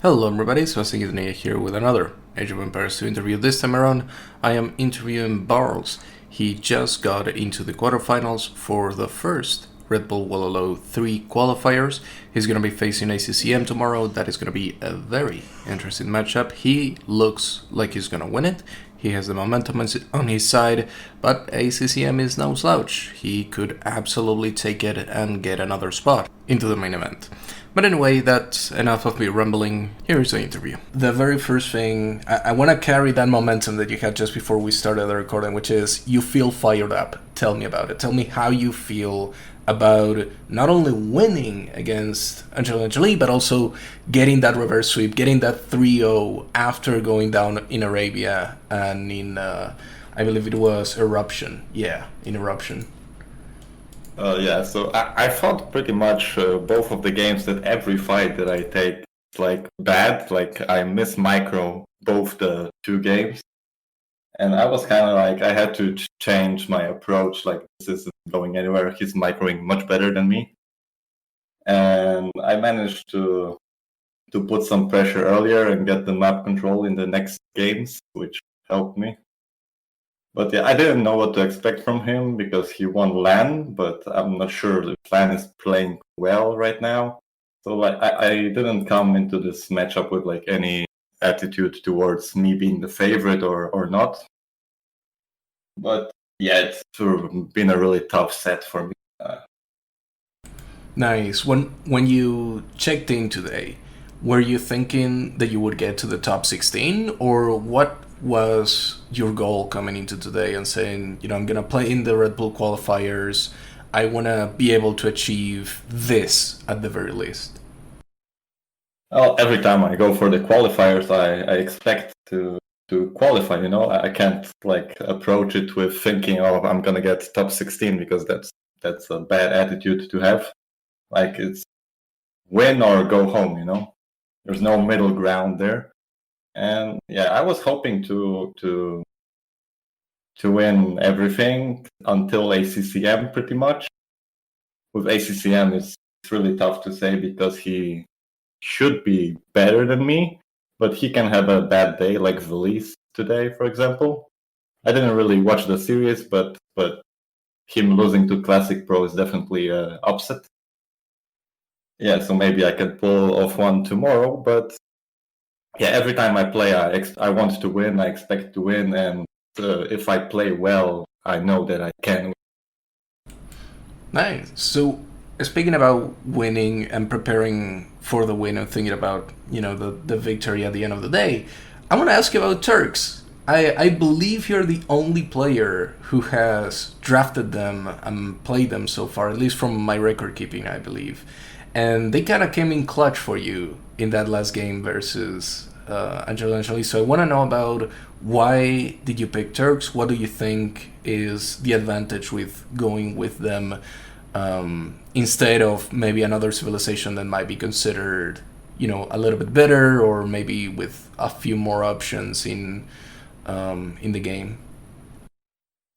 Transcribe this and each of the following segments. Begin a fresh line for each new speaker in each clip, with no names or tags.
Hello everybody, so Angelina here with another Age of Empires 2 interview. This time around, I am interviewing Barles. He just got into the quarterfinals for the first Red Bull Wololo 3 qualifiers. He's going to be facing ACCM tomorrow. That is going to be a very interesting matchup. He looks like he's going to win it. He has the momentum on his side, but ACCM is no slouch. He could absolutely take it and get another spot into the main event. But anyway, that's enough of me rambling. Here's the interview. The very first thing, I want to carry that momentum that you had just before we started the recording, which is you feel fired up. Tell me about it. Tell me how you feel about not only winning against Angelina Jolie, but also getting that reverse sweep, getting that 3-0 after going down in Arabia and in, I believe it was Eruption. Yeah, in Eruption.
So I thought pretty much both of the games that every fight that I take is like bad, like I miss micro both the two games. And I was kind of like, I had to change my approach, like this isn't going anywhere. He's microing much better than me. And I managed to put some pressure earlier and get the map control in the next games, which helped me. But yeah, I didn't know what to expect from him because he won LAN, but I'm not sure if LAN is playing well right now. So like I didn't come into this matchup with like any attitude towards me being the favorite or not. But yeah, it's sort of been a really tough set for me.
Nice. When you checked in today, were you thinking that you would get to the top 16, or what was your goal coming into today and saying, I'm gonna play in the Red Bull qualifiers. I wanna be able to achieve this at the very least.
Well, every time I go for the qualifiers, I expect to qualify. I can't like approach it with thinking, oh, I'm gonna get top 16 because that's a bad attitude to have. Like it's win or go home. There's no middle ground there. And yeah, I was hoping to win everything until ACCM pretty much. With ACCM, it's really tough to say because he should be better than me, but he can have a bad day like Valise today, for example. I didn't really watch the series, but him losing to Classic Pro is definitely an upset. Yeah, so maybe I can pull off one tomorrow, but yeah, every time I play, I want to win, I expect to win, and if I play well, I know that I can win.
Nice. So, speaking about winning and preparing for the win and thinking about, the victory at the end of the day, I want to ask you about Turks. I believe you're the only player who has drafted them and played them so far, at least from my record keeping, I believe. And they kind of came in clutch for you in that last game versus Angelina Jolie. So I want to know about why did you pick Turks? What do you think is the advantage with going with them instead of maybe another civilization that might be considered, a little bit better, or maybe with a few more options in the game?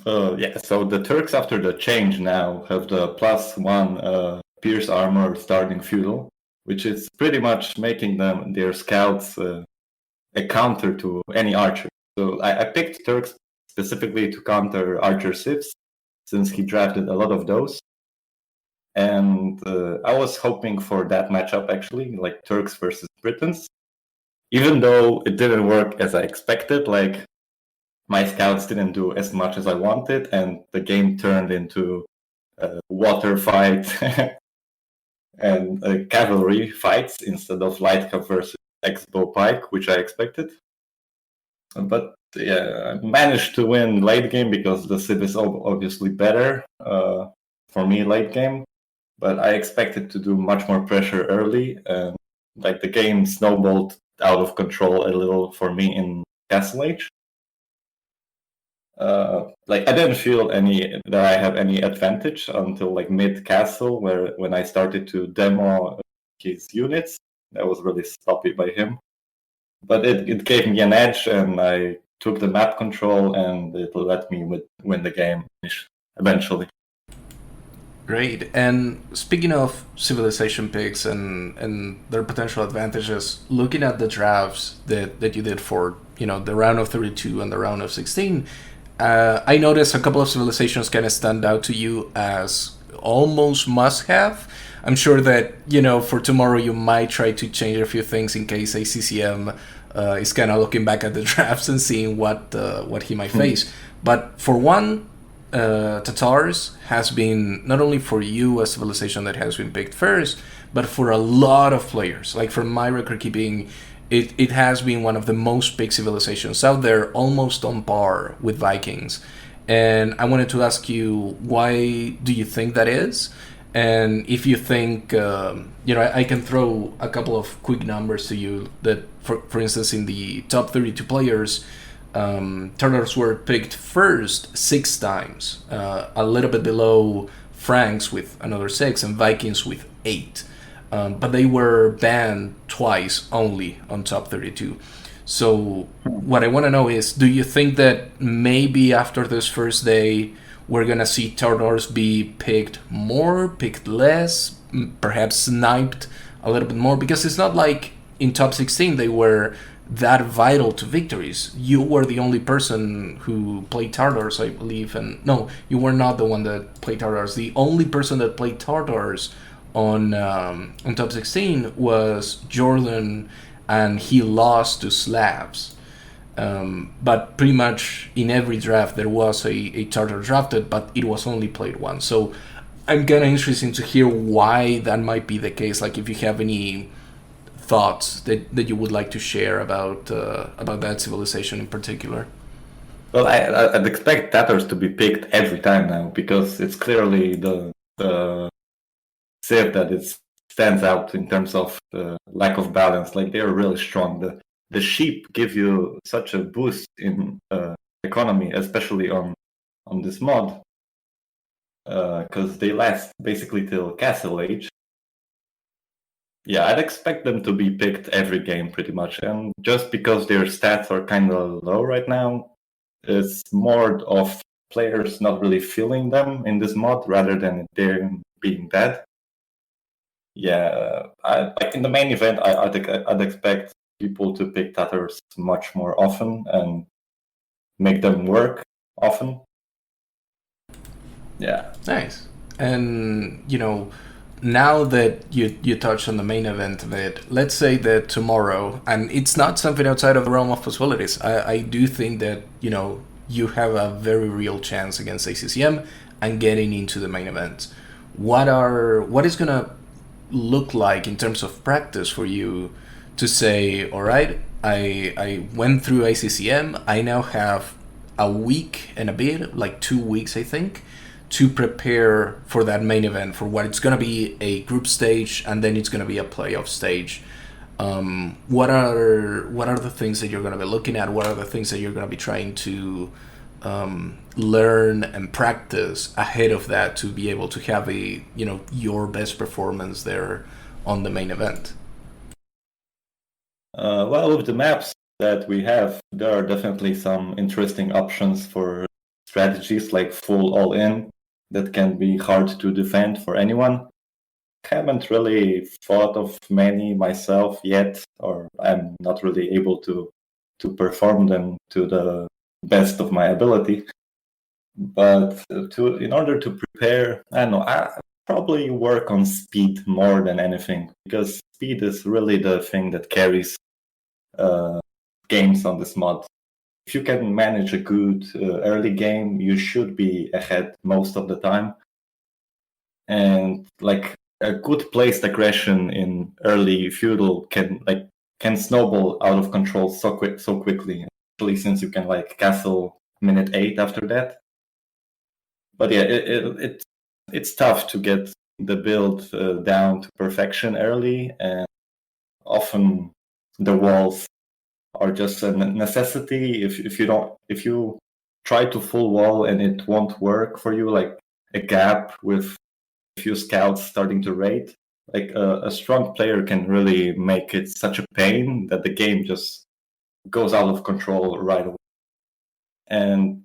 Yeah, so the Turks after the change now have the +1 Pierce armor starting feudal, which is pretty much making their scouts a counter to any archer. So I picked Turks specifically to counter archer sieves, since he drafted a lot of those. And I was hoping for that matchup actually, like Turks versus Britons. Even though it didn't work as I expected, like my scouts didn't do as much as I wanted, and the game turned into a water fight and cavalry fights instead of light cav versus X-bow pike, which I expected. But yeah, I managed to win late game because the Civ is obviously better for me late game. But I expected to do much more pressure early, and like the game snowballed out of control a little for me in Castle Age. Like I didn't feel that I have any advantage until like mid castle, where when I started to demo his units, that was really sloppy by him. But it gave me an edge, and I took the map control, and it let me win the game eventually.
Great. And speaking of civilization picks and their potential advantages, looking at the drafts that you did for the round of 32 and the round of 16, I noticed a couple of civilizations kind of stand out to you as almost must have. I'm sure that for tomorrow you might try to change a few things in case ACCM is kind of looking back at the drafts and seeing what he might face. But for one, Tatars has been not only for you a civilization that has been picked first, but for a lot of players. Like from my record keeping, it has been one of the most picked civilizations out there, almost on par with Vikings. And I wanted to ask you, why do you think that is? And if you think, I can throw a couple of quick numbers to you that, for instance, in the top 32 players, Turks were picked first 6 times, a little bit below Franks with another 6 and Vikings with 8. But they were banned twice only on top 32. So what I want to know is, do you think that maybe after this first day we're going to see Turks be picked more, picked less, perhaps sniped a little bit more? Because it's not like in top 16 they were that vital to victories. You were the only person who played Tartars, I believe, and no, you were not the one that played Tartars. The only person that played Tartars on top 16 was Jordan, and he lost to Slavs. But pretty much in every draft there was a Tartar drafted, but it was only played once. So I'm kind of interested to hear why that might be the case. Like if you have any thoughts that you would like to share about that civilization in particular.
Well, I'd expect Tatars to be picked every time now because it's clearly the civ that it stands out in terms of lack of balance. Like they're really strong. The sheep give you such a boost in economy, especially on this mod, because they last basically till Castle Age. Yeah, I'd expect them to be picked every game pretty much. And just because their stats are kind of low right now, it's more of players not really feeling them in this mod rather than them being bad. Yeah, like in the main event, I'd expect people to pick Tatars much more often and make them work often. Yeah.
Nice. And now that you touched on the main event of it, let's say that tomorrow, and it's not something outside of the realm of possibilities, I do think that you have a very real chance against ACCM and getting into the main event. What is gonna look like in terms of practice for you to say, all right, I went through ACCM, I now have a week and a bit, like 2 weeks I think, to prepare for that main event, for what it's going to be a group stage and then it's going to be a playoff stage. What are the things that you're going to be looking at? What are the things that you're going to be trying to learn and practice ahead of that to be able to have your best performance there on the main event?
Well, with the maps that we have, there are definitely some interesting options for strategies like full all-in that can be hard to defend for anyone. Haven't really thought of many myself yet, or I'm not really able to perform them to the best of my ability. But in order to prepare, I don't know, I probably work on speed more than anything, because speed is really the thing that carries games on this mod. If you can manage a good early game, you should be ahead most of the time. And like a good placed aggression in early feudal can snowball out of control so quickly. Especially since you can castle minute 8 after that. But yeah, it's tough to get the build down to perfection early, and often the walls are just a necessity. If you try to full wall and it won't work for you, like a gap with a few scouts starting to raid, like a strong player can really make it such a pain that the game just goes out of control right away. And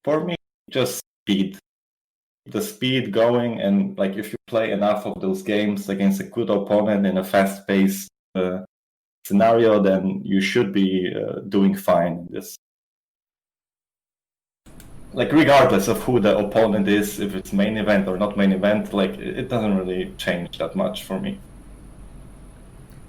for me, just speed. the speed going, and like if you play enough of those games against a good opponent in a fast-paced scenario, then you should be doing fine in this. Like regardless of who the opponent is, if it's main event or not main event, like it doesn't really change that much for me.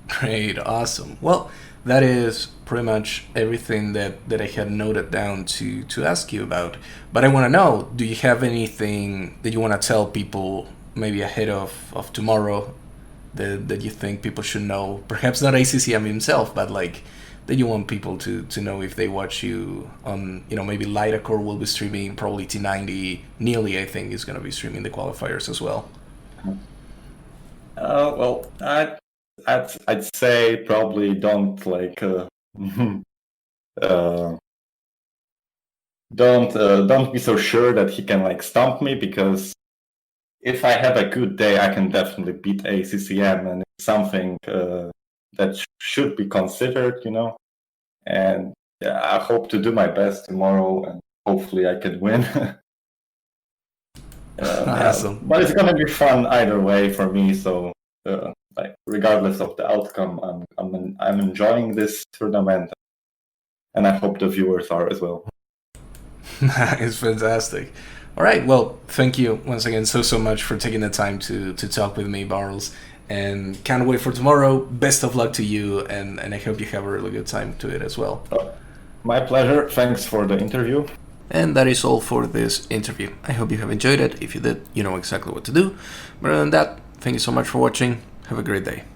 Great, awesome. Well, that is pretty much everything that I had noted down to ask you about. But I want to know, do you have anything that you want to tell people maybe ahead of tomorrow that you think people should know? Perhaps not ACCM himself, but like that you want people to know if they watch you on, maybe Lightacore will be streaming, probably T90, Nearly I think is going to be streaming the qualifiers as well.
Well, I'd say probably don't like don't be so sure that he can like stump me, because if I have a good day, I can definitely beat ACCM, and it's something that should be considered, And yeah, I hope to do my best tomorrow, and hopefully I can win.
Awesome.
But it's gonna be fun either way for me. So, like regardless of the outcome, I'm enjoying this tournament, and I hope the viewers are as well.
It's fantastic. All right. Well, thank you once again so much for taking the time to talk with me, Barles. And can't wait for tomorrow. Best of luck to you, and I hope you have a really good time to it as well.
My pleasure. Thanks for the interview.
And that is all for this interview. I hope you have enjoyed it. If you did, you know exactly what to do. But other than that, thank you so much for watching. Have a great day.